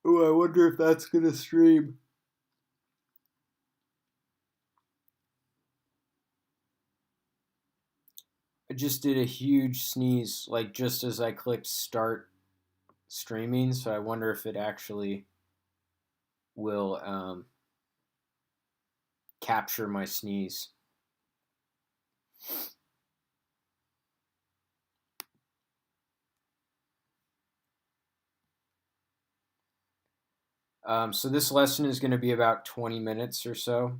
Oh, I wonder if that's gonna stream. I just did a huge sneeze, like just as I clicked start streaming, so I wonder if it actually will capture my sneeze. So this lesson is going to be about 20 minutes or so.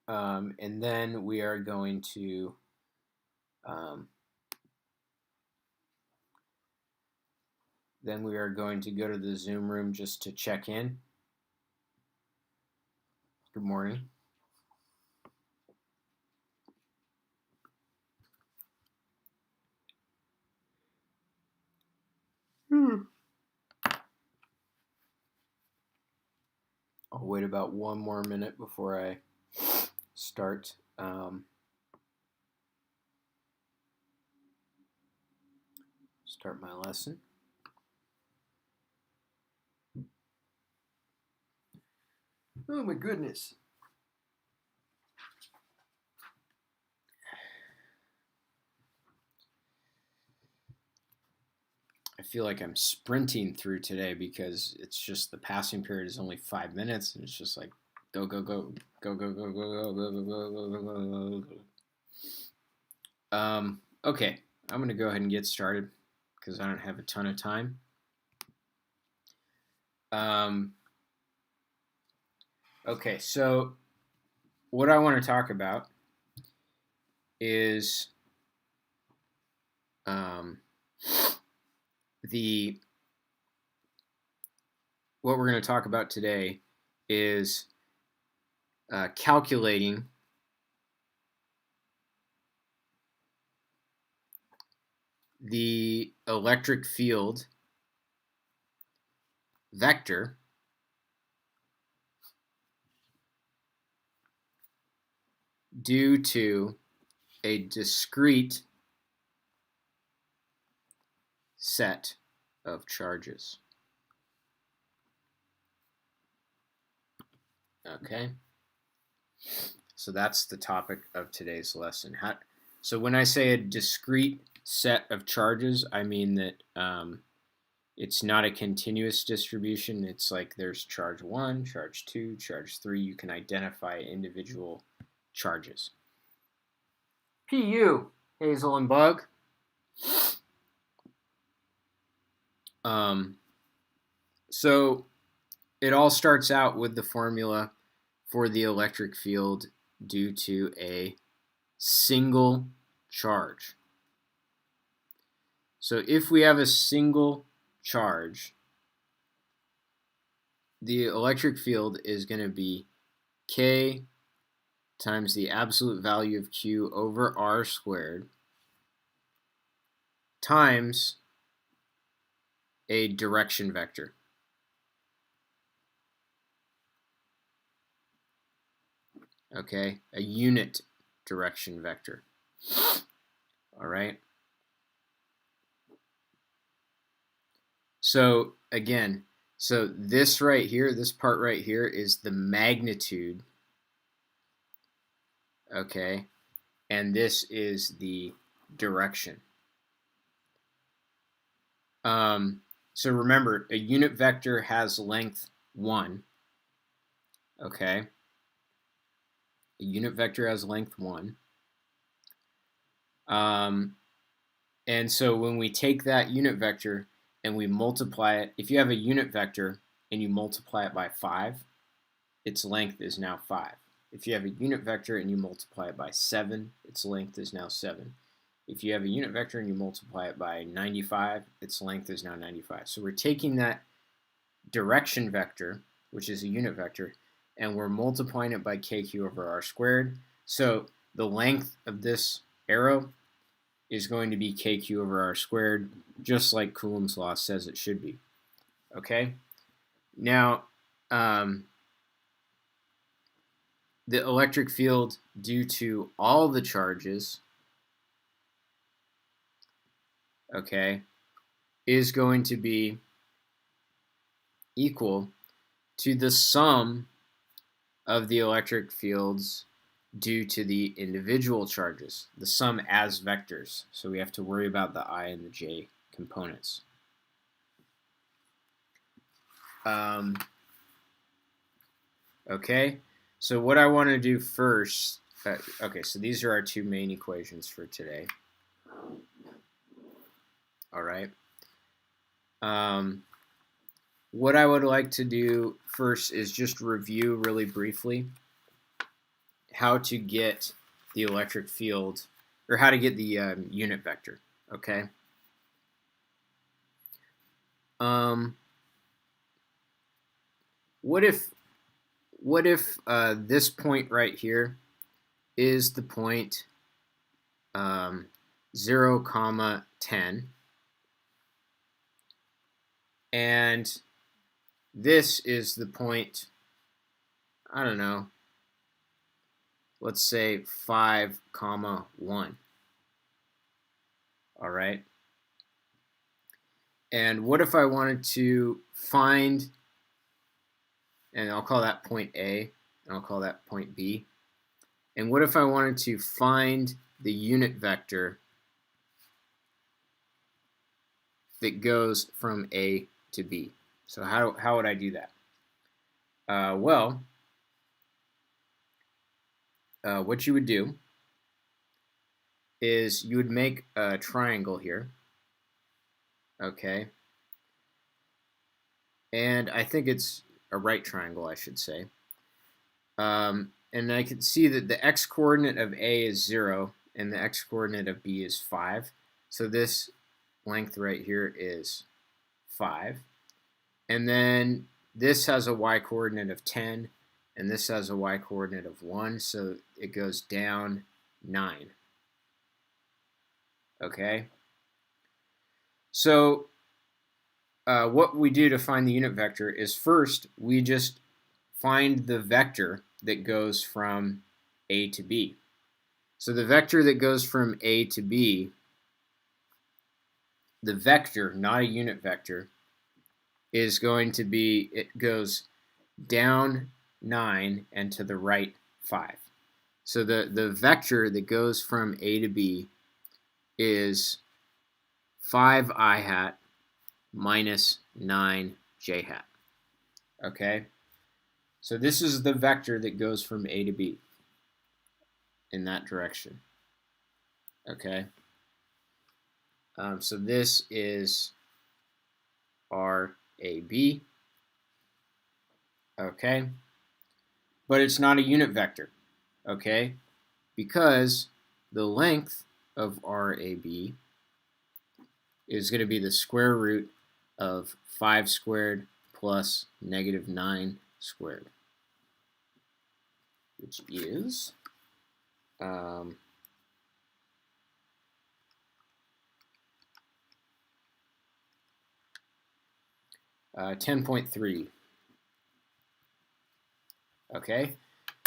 And then we are going to go to the Zoom room just to check in. Good morning. I'll wait about one more minute before I start. Start my lesson. Oh my goodness. I feel like I'm sprinting through today because it's just the passing period is only 5 minutes, and it's just like go go go go go go go go go go go go go go. Okay, I'm gonna go ahead and get started because I don't have a ton of time. Okay, so what I want to talk about is what we're going to talk about today is calculating the electric field vector due to a discrete set of charges. Okay, so that's the topic of today's lesson. So when I say a discrete set of charges, I mean that it's not a continuous distribution. It's like there's charge 1, charge 2, charge 3. You can identify individual charges. PU, Hazel and Bug. So it all starts out with the formula for the electric field due to a single charge. So if we have a single charge, the electric field is going to be K times the absolute value of Q over R squared times a direction vector. Okay, a unit direction vector. All right. So again, so this right here, this part right here is the magnitude. Okay, and this is the direction. So remember, a unit vector has length 1. Okay, a unit vector has length 1. And so when we take that unit vector and we multiply it, if you have a unit vector and you multiply it by 5, its length is now 5. If you have a unit vector and you multiply it by 7, its length is now 7. If you have a unit vector and you multiply it by 95, its length is now 95. So we're taking that direction vector, which is a unit vector, and we're multiplying it by kq over r squared. So the length of this arrow is going to be kq over r squared, just like Coulomb's law says it should be. Okay? Now, the electric field due to all the charges, okay, is going to be equal to the sum of the electric fields due to the individual charges, the sum as vectors. So we have to worry about the I and the j components. Okay, so what I want to do first, okay, so these are our two main equations for today. All right. What I would like to do first is just review really briefly how to get the electric field, or how to get the unit vector, okay? What if this point right here is the point 0, 10, and this is the point, I don't know, let's say 5, 1. All right. And what if I wanted to find, and I'll call that point A, and I'll call that point B. And what if I wanted to find the unit vector that goes from A to B? So how would I do that? What you would do is you would make a triangle here, okay? And I think it's a right triangle, I should say. And I can see that the x-coordinate of A is 0, and the x-coordinate of B is 5. So this length right here is 5. And then this has a y-coordinate of 10, and this has a y-coordinate of 1, so it goes down 9. Okay? So what we do to find the unit vector is first we just find the vector that goes from A to B. So the vector that goes from A to B, the vector, not a unit vector, is going to be, it goes down 9 and to the right 5. So the vector that goes from A to B is 5i hat minus 9j hat. Okay? So this is the vector that goes from A to B in that direction. Okay? So this is our AB. Okay? But it's not a unit vector. Okay? Because the length of RAB is going to be the square root of 5 squared plus negative 9 squared, which is 10.3. Okay,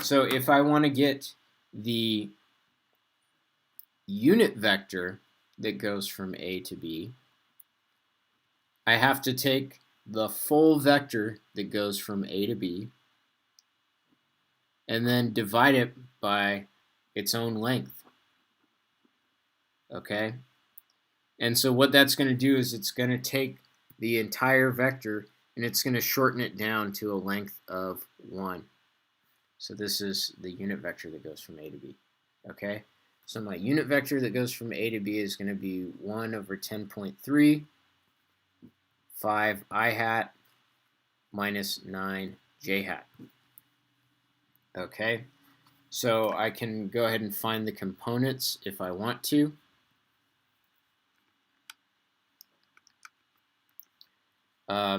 so if I want to get the unit vector that goes from A to B, I have to take the full vector that goes from A to B and then divide it by its own length. Okay? And so what that's going to do is it's going to take the entire vector and it's going to shorten it down to a length of 1. So this is the unit vector that goes from A to B. Okay? So my unit vector that goes from A to B is going to be 1 over 10.3, 5 I hat minus 9 j hat. Okay? So I can go ahead and find the components if I want to.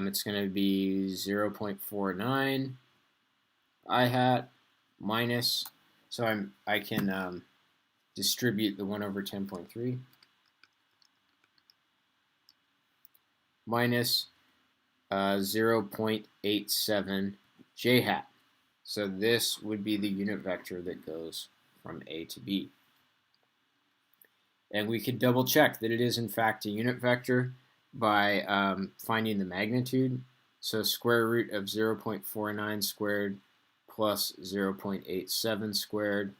It's going to be 0.49 I hat minus, so I can distribute the 1 over 10.3 minus 0.87 j hat. So this would be the unit vector that goes from A to B. And we could double check that it is in fact a unit vector by finding the magnitude. So square root of 0.49 squared plus 0.87 squared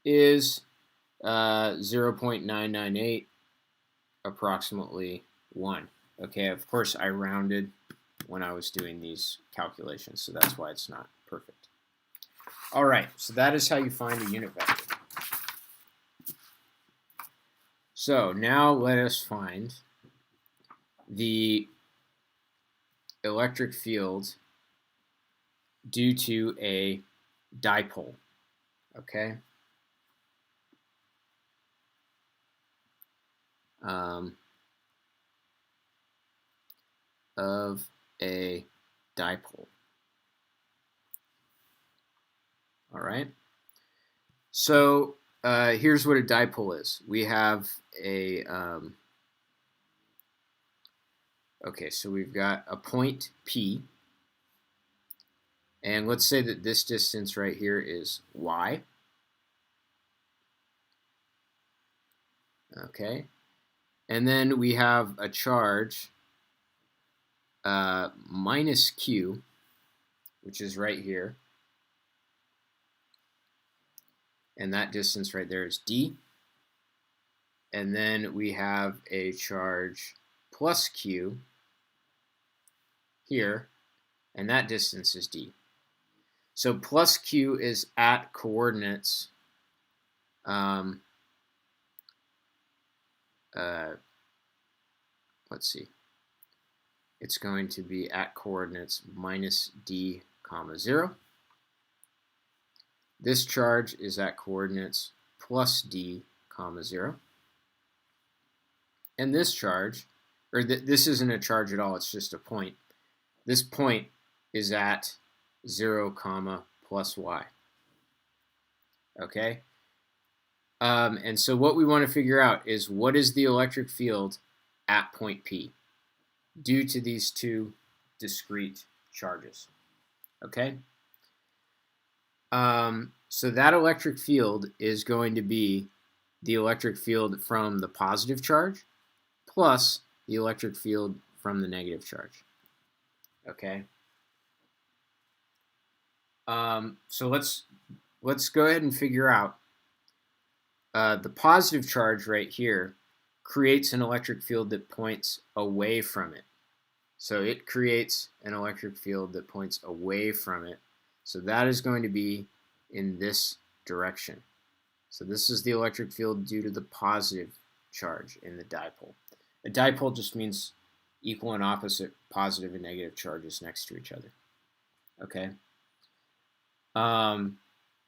is 0.998, approximately 1. Okay, of course I rounded when I was doing these calculations, so that's why it's not perfect. All right, so that is how you find a unit vector. So now let us find the electric field due to a dipole, okay? Of a dipole. All right. So here's what a dipole is. We have a okay. So we've got a point P, and let's say that this distance right here is y. Okay, and then we have a charge minus q, which is right here, and that distance right there is d. And then we have a charge plus q here, and that distance is d. So plus q is at coordinates let's see. It's going to be at coordinates minus d comma 0. This charge is at coordinates plus d comma 0. And this charge, or this isn't a charge at all, it's just a point. This point is at 0 comma plus y. Okay? And so what we want to figure out is what is the electric field at point P due to these two discrete charges. Okay? So that electric field is going to be the electric field from the positive charge plus the electric field from the negative charge. Okay? So let's go ahead and figure out the positive charge right here creates an electric field that points away from it. So it creates an electric field that points away from it. So that is going to be in this direction. So this is the electric field due to the positive charge in the dipole. A dipole just means equal and opposite positive and negative charges next to each other. Okay.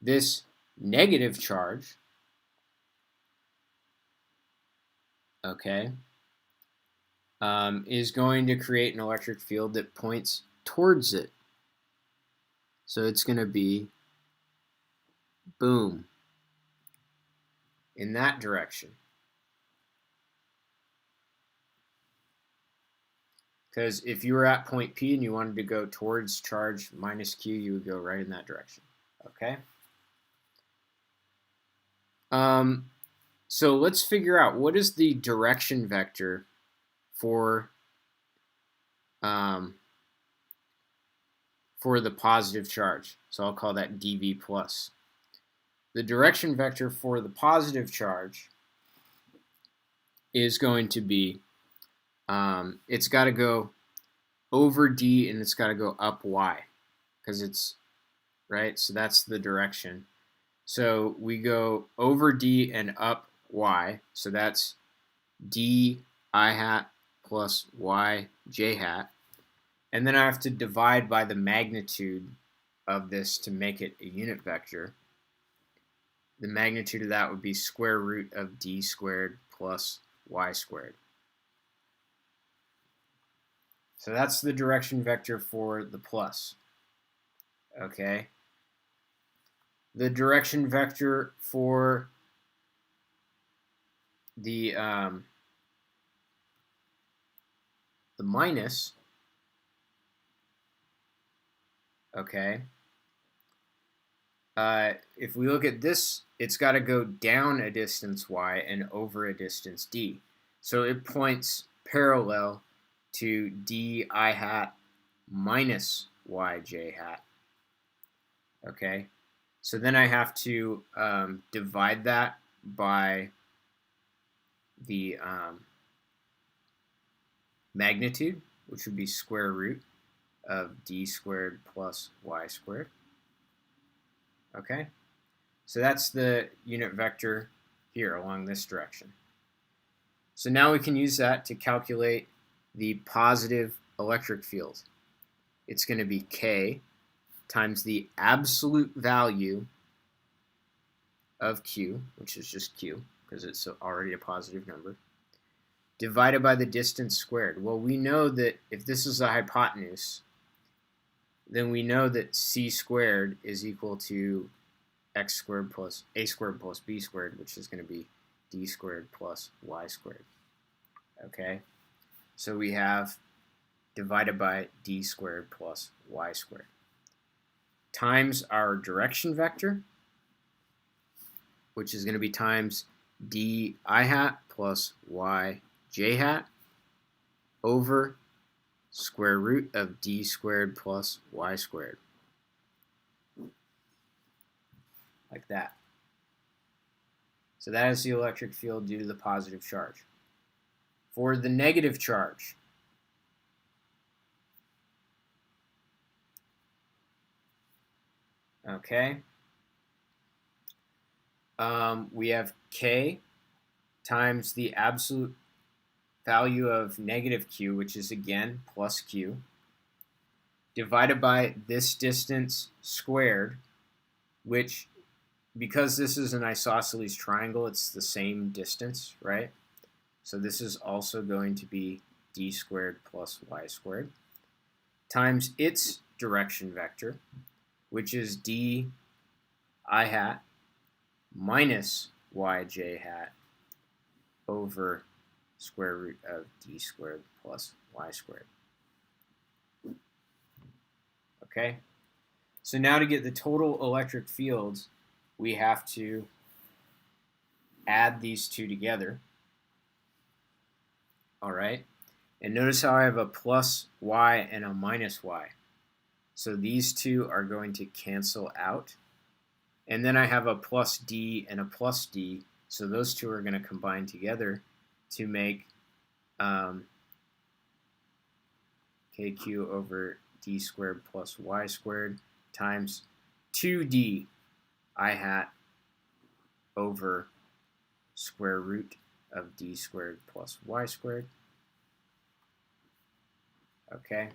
This negative charge, okay, is going to create an electric field that points towards it. So it's going to be boom in that direction. Because if you were at point P and you wanted to go towards charge minus Q, you would go right in that direction. Okay? So let's figure out what is the direction vector for the positive charge. So I'll call that dV plus. The direction vector for the positive charge is going to be, it's got to go over D and it's got to go up Y because it's, right? So that's the direction. So we go over D and up Y. So that's D I hat plus Y J hat. And then I have to divide by the magnitude of this to make it a unit vector. The magnitude of that would be square root of D squared plus Y squared. So that's the direction vector for the plus. Okay. The direction vector for the minus, okay, if we look at this, it's got to go down a distance y and over a distance d. So it points parallel to d I hat minus yj hat. Okay, so then I have to divide that by the magnitude, which would be square root of d squared plus y squared. Okay, so that's the unit vector here along this direction. So now we can use that to calculate the positive electric field. It's going to be K times the absolute value of Q, which is just Q, because it's already a positive number, divided by the distance squared. Well, we know that if this is a hypotenuse, then we know that c squared is equal to x squared plus a squared plus b squared, which is going to be d squared plus y squared. Okay, so we have divided by d squared plus y squared times our direction vector, which is going to be times d I hat plus y j hat over square root of d squared plus y squared. Like that. So that is the electric field due to the positive charge. For the negative charge, okay, we have K times the absolute value of negative Q, which is again plus Q, divided by this distance squared, which, because this is an isosceles triangle, it's the same distance, right? So this is also going to be d squared plus y squared, times its direction vector, which is d I hat minus yj hat over square root of d squared plus y squared. Okay, so now to get the total electric field, we have to add these two together. All right, and notice how I have a plus y and a minus y. So these two are going to cancel out. And then I have a plus d and a plus d, so those two are going to combine together to make kq over d squared plus y squared times 2d I hat over square root of d squared plus y squared. Okay,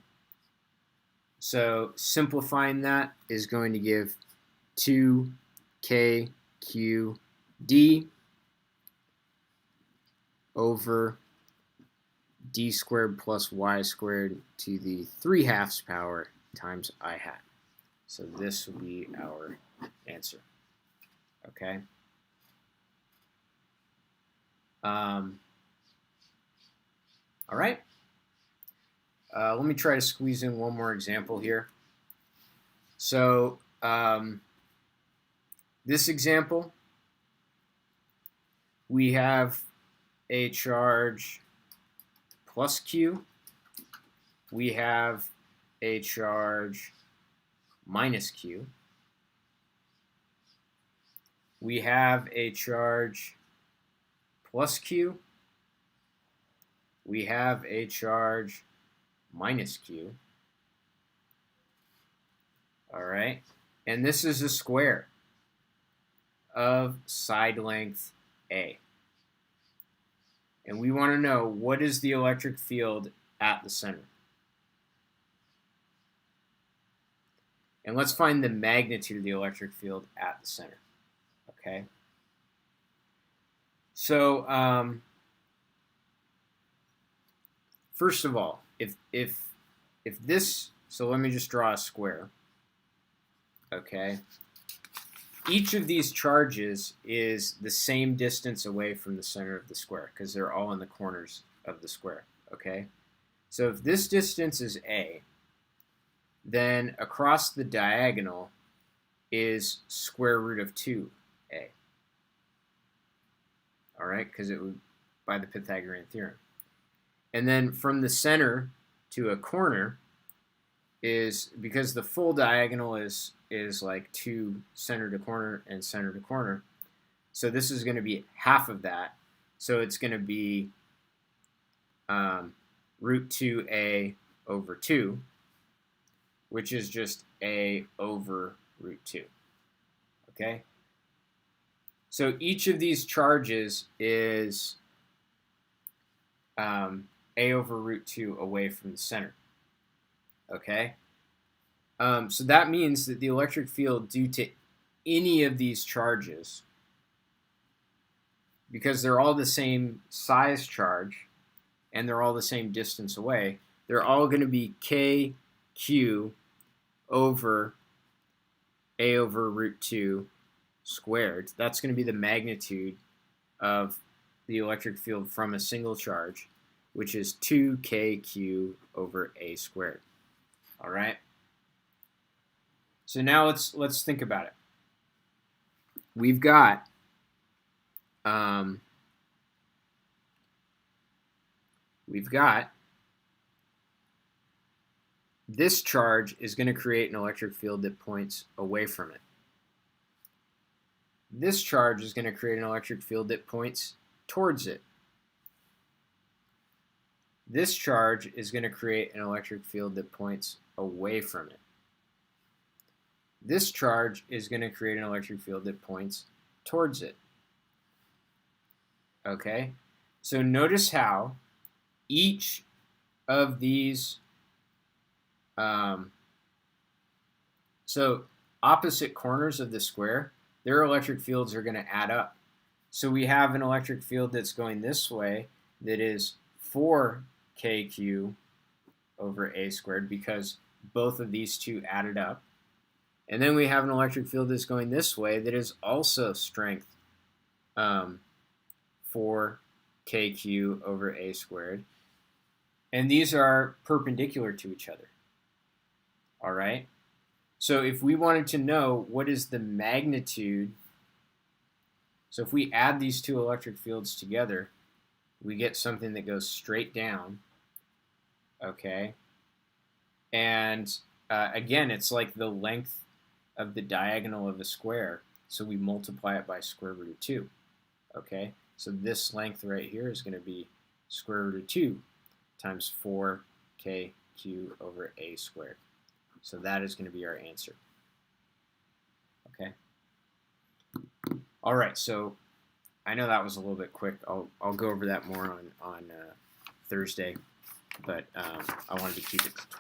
so simplifying that is going to give 2kqd over d squared plus y squared to the 3/2 power times I hat. So this will be our answer. Okay. All right. Let me try to squeeze in one more example here. So this example, we have a charge plus Q. We have a charge minus Q. We have a charge plus Q. We have a charge minus Q. All right. And this is a square of side length A. And we want to know, what is the electric field at the center? And let's find the magnitude of the electric field at the center. Okay. So first of all, if this, so let me just draw a square. Okay. Each of these charges is the same distance away from the center of the square because they're all in the corners of the square. Okay. So if this distance is A, then across the diagonal, is square root of 2a. All right, because it would by the Pythagorean theorem. And then from the center to a corner is, because the full diagonal is like 2 center to corner and center to corner. So this is going to be half of that. So it's going to be root 2a over 2, which is just a over root 2. Okay? So each of these charges is a over root 2 away from the center. Okay? So that means that the electric field due to any of these charges, because they're all the same size charge and they're all the same distance away, they're all going to be kq over a over root 2 squared. That's going to be the magnitude of the electric field from a single charge, which is 2kq over a squared. All right? So now let's think about it. We've got this charge is going to create an electric field that points away from it. This charge is going to create an electric field that points towards it. This charge is going to create an electric field that points away from it. This charge is going to create an electric field that points towards it. Okay? So notice how each of these, so opposite corners of the square, their electric fields are going to add up. So we have an electric field that's going this way that is 4kq over a squared, because both of these two added up. And then we have an electric field that's going this way that is also strength 4kq over a squared. And these are perpendicular to each other. All right? So if we wanted to know what is the magnitude, so if we add these two electric fields together, we get something that goes straight down. Okay? And again, it's like the length of the diagonal of a square, so we multiply it by square root of 2. Okay? So this length right here is going to be square root of 2 times 4kq over a squared. So that is going to be our answer. Okay? All right, so I know that was a little bit quick. I'll go over that more on Thursday, but I wanted to keep it to 20.